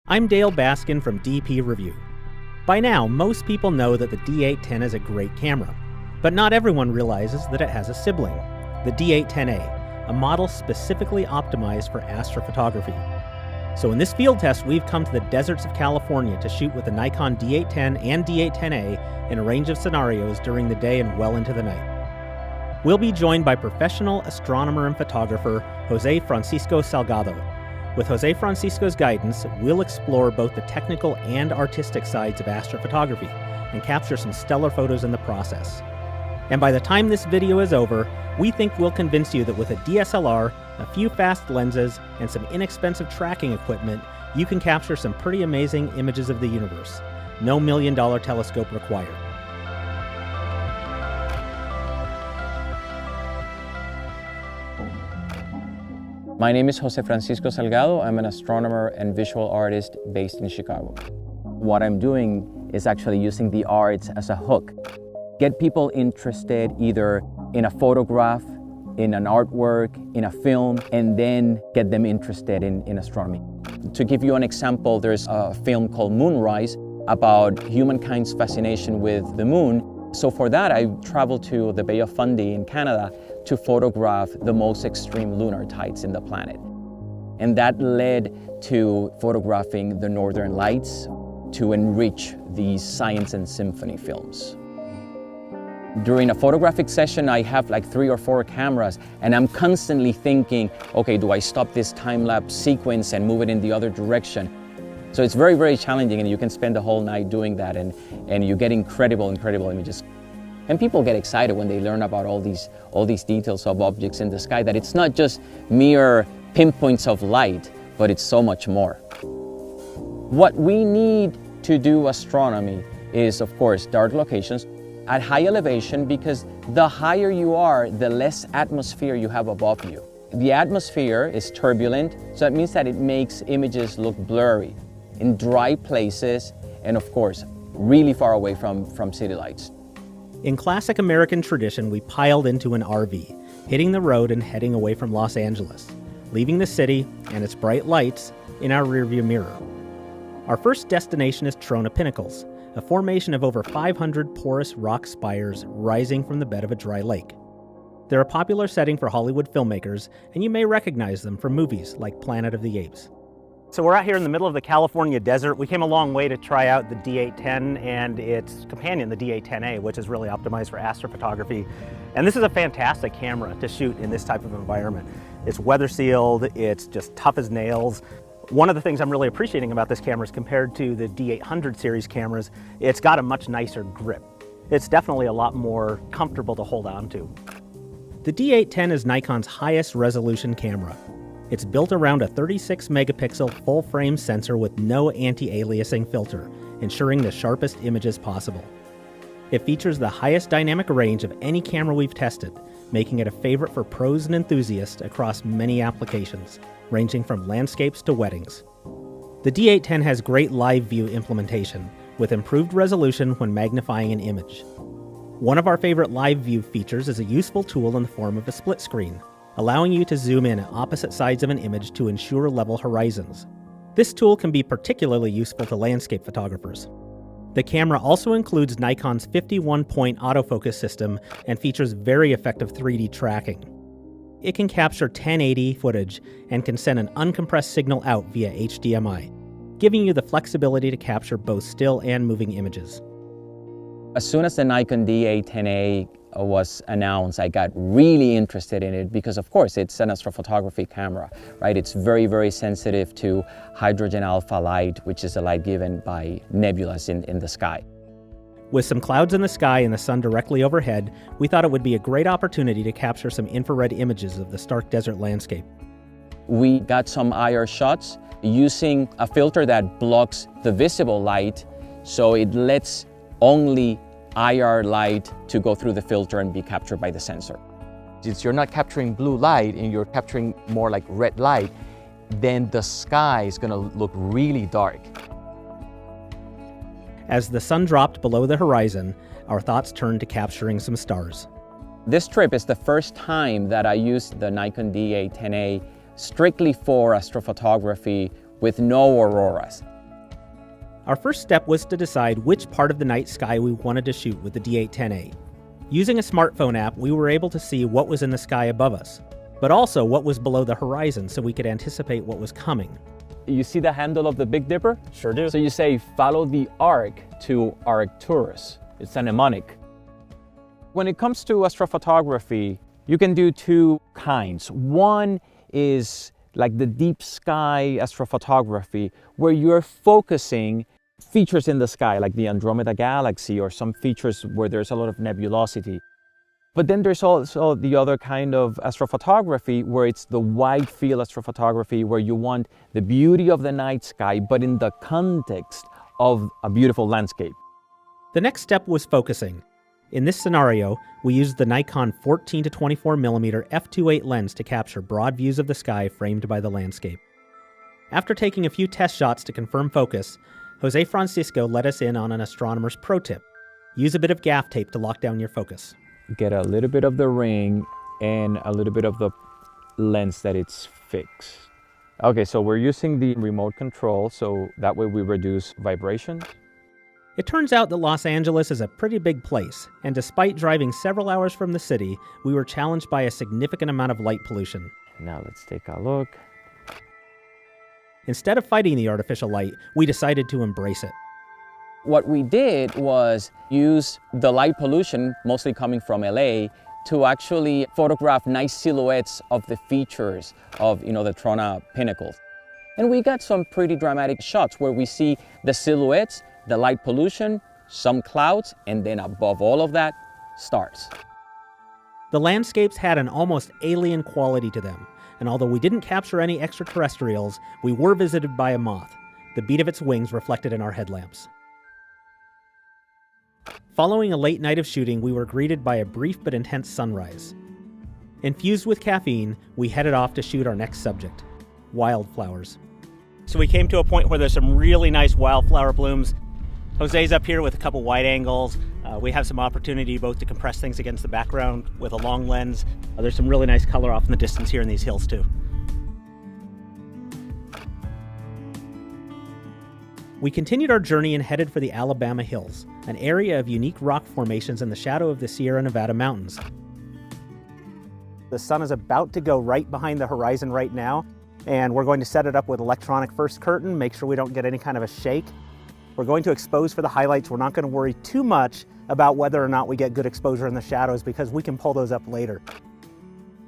I'm Dale Baskin from DP Review. By now, most people know that the D810 is a great camera, but not everyone realizes that it has a sibling, the D810A, a model specifically optimized for astrophotography. So in this field test, we've come to the deserts of California to shoot with the Nikon D810 and D810A in a range of scenarios during the day and well into the night. We'll be joined by professional astronomer and photographer Jose Francisco Salgado. With Jose Francisco's guidance, we'll explore both the technical and artistic sides of astrophotography and capture some stellar photos in the process. And by the time this video is over, we think we'll convince you that with a DSLR, a few fast lenses, and some inexpensive tracking equipment, you can capture some pretty amazing images of the universe. No million-dollar telescope required. My name is Jose Francisco Salgado. I'm an astronomer and visual artist based in Chicago. What I'm doing is actually using the arts as a hook. Get people interested either in a photograph, in an artwork, in a film, and then get them interested in astronomy. To give you an example, there's a film called Moonrise about humankind's fascination with the moon. So for that, I traveled to the Bay of Fundy in Canada to photograph the most extreme lunar tides in the planet. And that led to photographing the Northern Lights to enrich these science and symphony films. During a photographic session, I have like 3 or 4 cameras, and I'm constantly thinking, okay, do I stop this time-lapse sequence and move it in the other direction? So it's very, very challenging, and you can spend the whole night doing that, and you get incredible images. And people get excited when they learn about all these details of objects in the sky, that it's not just mere pinpoints of light, but it's so much more. What we need to do astronomy is, of course, dark locations at high elevation, because the higher you are, the less atmosphere you have above you. The atmosphere is turbulent, so that means that it makes images look blurry in dry places, and of course, really far away from city lights. In classic American tradition, we piled into an RV, hitting the road and heading away from Los Angeles, leaving the city and its bright lights in our rearview mirror. Our first destination is Trona Pinnacles, a formation of over 500 porous rock spires rising from the bed of a dry lake. They're a popular setting for Hollywood filmmakers, and you may recognize them from movies like Planet of the Apes. So we're out here in the middle of the California desert. We came a long way to try out the D810 and its companion, the D810A, which is really optimized for astrophotography. And this is a fantastic camera to shoot in this type of environment. It's weather sealed, it's just tough as nails. One of the things I'm really appreciating about this camera is compared to the D800 series cameras, it's got a much nicer grip. It's definitely a lot more comfortable to hold on to. The D810 is Nikon's highest resolution camera. It's built around a 36 megapixel full frame sensor with no anti-aliasing filter, ensuring the sharpest images possible. It features the highest dynamic range of any camera we've tested, making it a favorite for pros and enthusiasts across many applications, ranging from landscapes to weddings. The D810 has great live view implementation, with improved resolution when magnifying an image. One of our favorite live view features is a useful tool in the form of a split screen, allowing you to zoom in at opposite sides of an image to ensure level horizons. This tool can be particularly useful to landscape photographers. The camera also includes Nikon's 51-point autofocus system and features very effective 3D tracking. It can capture 1080 footage and can send an uncompressed signal out via HDMI, giving you the flexibility to capture both still and moving images. As soon as the Nikon D810A was announced, I got really interested in it because, of course, it's an astrophotography camera, right? It's very, very sensitive to hydrogen alpha light, which is the light given by nebulas in the sky. With some clouds in the sky and the sun directly overhead, we thought it would be a great opportunity to capture some infrared images of the stark desert landscape. We got some IR shots using a filter that blocks the visible light, so it lets only IR light to go through the filter and be captured by the sensor. Since you're not capturing blue light and you're capturing more like red light, then the sky is going to look really dark. As the sun dropped below the horizon, our thoughts turned to capturing some stars. This trip is the first time that I used the Nikon D810A strictly for astrophotography with no auroras. Our first step was to decide which part of the night sky we wanted to shoot with the D810A. Using a smartphone app, we were able to see what was in the sky above us, but also what was below the horizon so we could anticipate what was coming. You see the handle of the Big Dipper? Sure do. So you say, follow the arc to Arcturus. It's a mnemonic. When it comes to astrophotography, you can do two kinds. One is like the deep sky astrophotography, where you're focusing features in the sky, like the Andromeda Galaxy or some features where there's a lot of nebulosity. But then there's also the other kind of astrophotography where it's the wide field astrophotography, where you want the beauty of the night sky, but in the context of a beautiful landscape. The next step was focusing. In this scenario, we used the Nikon 14 to 24mm f2.8 lens to capture broad views of the sky framed by the landscape. After taking a few test shots to confirm focus, Jose Francisco let us in on an astronomer's pro tip. Use a bit of gaff tape to lock down your focus. Get a little bit of the ring and a little bit of the lens that it's fixed. Okay, so we're using the remote control, so that way we reduce vibrations. It turns out that Los Angeles is a pretty big place, and despite driving several hours from the city, we were challenged by a significant amount of light pollution. Now let's take a look. Instead of fighting the artificial light, we decided to embrace it. What we did was use the light pollution, mostly coming from LA, to actually photograph nice silhouettes of the features of, the Trona pinnacles. And we got some pretty dramatic shots where we see the silhouettes, the light pollution, some clouds, and then above all of that, stars. The landscapes had an almost alien quality to them, and although we didn't capture any extraterrestrials, we were visited by a moth, the beat of its wings reflected in our headlamps. Following a late night of shooting, we were greeted by a brief but intense sunrise. Infused with caffeine, we headed off to shoot our next subject, wildflowers. So we came to a point where there's some really nice wildflower blooms. Jose's up here with a couple wide angles. We have some opportunity both to compress things against the background with a long lens. There's some really nice color off in the distance here in these hills too. We continued our journey and headed for the Alabama Hills, an area of unique rock formations in the shadow of the Sierra Nevada mountains. The sun is about to go right behind the horizon right now, and we're going to set it up with electronic first curtain, make sure we don't get any kind of a shake. We're going to expose for the highlights. We're not going to worry too much about whether or not we get good exposure in the shadows because we can pull those up later.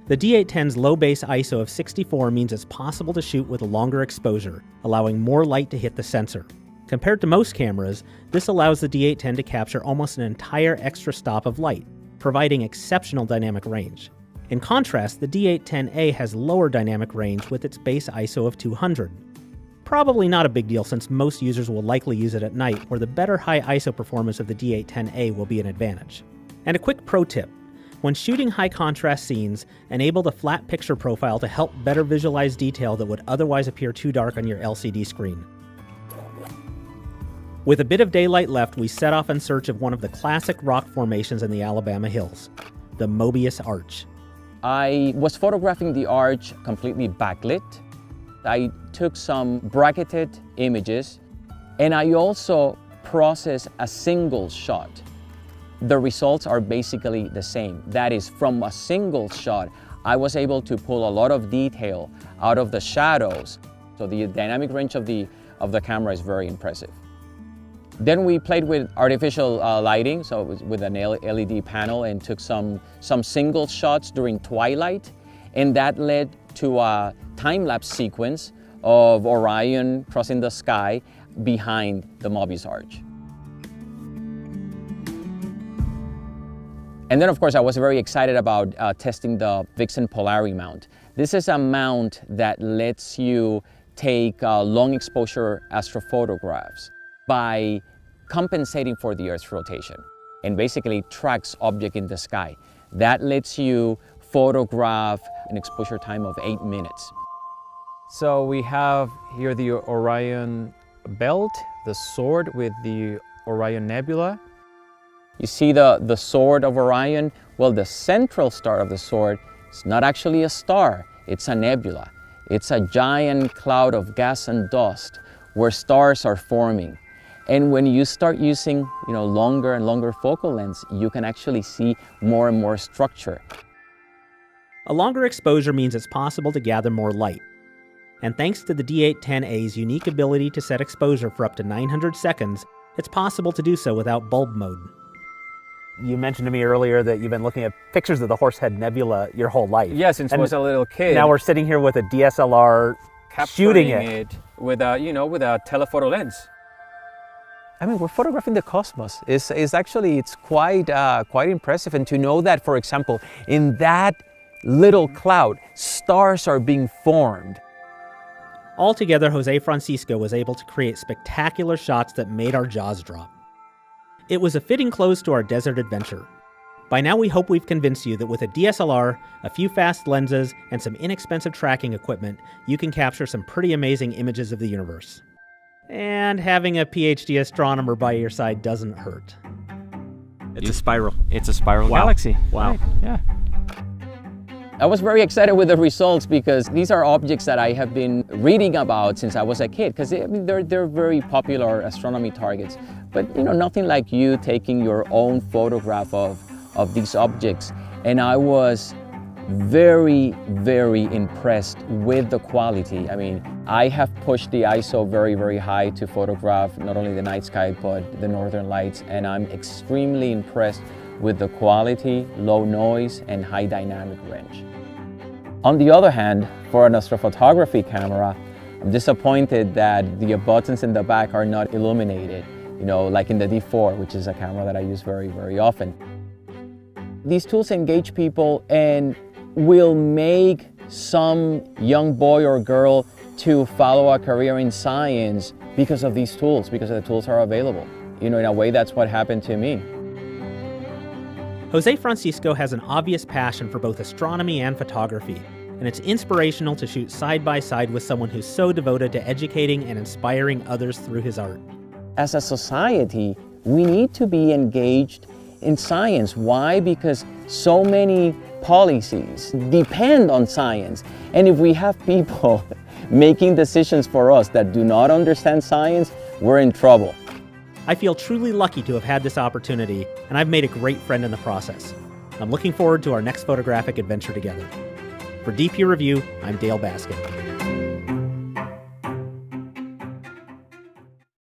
The D810's low base ISO of 64 means it's possible to shoot with a longer exposure, allowing more light to hit the sensor. Compared to most cameras, this allows the D810 to capture almost an entire extra stop of light, providing exceptional dynamic range. In contrast, the D810A has lower dynamic range with its base ISO of 200. Probably not a big deal since most users will likely use it at night, where the better high ISO performance of the D810A will be an advantage. And a quick pro tip: when shooting high contrast scenes, enable the flat picture profile to help better visualize detail that would otherwise appear too dark on your LCD screen. With a bit of daylight left, we set off in search of one of the classic rock formations in the Alabama Hills, the Mobius Arch. I was photographing the arch completely backlit. I took some bracketed images, and I also processed a single shot. The results are basically the same. That is, from a single shot, I was able to pull a lot of detail out of the shadows. So the dynamic range of the camera is very impressive. Then we played with artificial lighting, so it was with an LED panel, and took some single shots during twilight, and that led to a time-lapse sequence of Orion crossing the sky behind the Mobius Arch. And then, of course, I was very excited about testing the Vixen Polari mount. This is a mount that lets you take long exposure astrophotographs by compensating for the Earth's rotation, and basically tracks object in the sky. That lets you photograph an exposure time of 8 minutes. So we have here the Orion belt, the sword with the Orion Nebula. You see the sword of Orion? Well, the central star of the sword is not actually a star, it's a nebula. It's a giant cloud of gas and dust where stars are forming. And when you start using, longer and longer focal lengths, you can actually see more and more structure. A longer exposure means it's possible to gather more light. And thanks to the D810A's unique ability to set exposure for up to 900 seconds, it's possible to do so without bulb mode. You mentioned to me earlier that you've been looking at pictures of the Horsehead Nebula your whole life. Yeah, since I was a little kid. Now we're sitting here with a DSLR shooting it with a, with a telephoto lens. I mean, we're photographing the cosmos. It's quite impressive. And to know that, for example, in that little cloud, stars are being formed. Altogether, Jose Francisco was able to create spectacular shots that made our jaws drop. It was a fitting close to our desert adventure. By now we hope we've convinced you that with a DSLR, a few fast lenses, and some inexpensive tracking equipment, you can capture some pretty amazing images of the universe. And having a PhD astronomer by your side doesn't hurt. It's a spiral. It's a spiral Wow. galaxy. Wow. Right. Yeah. I was very excited with the results because these are objects that I have been reading about since I was a kid, because they're very popular astronomy targets. But nothing like you taking your own photograph of these objects. And I was very, very impressed with the quality. I mean, I have pushed the ISO very, very high to photograph not only the night sky, but the northern lights. And I'm extremely impressed with the quality, low noise, and high dynamic range. On the other hand, for an astrophotography camera, I'm disappointed that the buttons in the back are not illuminated, like in the D4, which is a camera that I use very, very often. These tools engage people and will make some young boy or girl to follow a career in science because of these tools, because the tools are available. In a way, that's what happened to me. Jose Francisco has an obvious passion for both astronomy and photography, and it's inspirational to shoot side by side with someone who's so devoted to educating and inspiring others through his art. As a society, we need to be engaged in science. Why? Because so many policies depend on science. And if we have people making decisions for us that do not understand science, we're in trouble. I feel truly lucky to have had this opportunity, and I've made a great friend in the process. I'm looking forward to our next photographic adventure together. For DP Review, I'm Dale Baskin.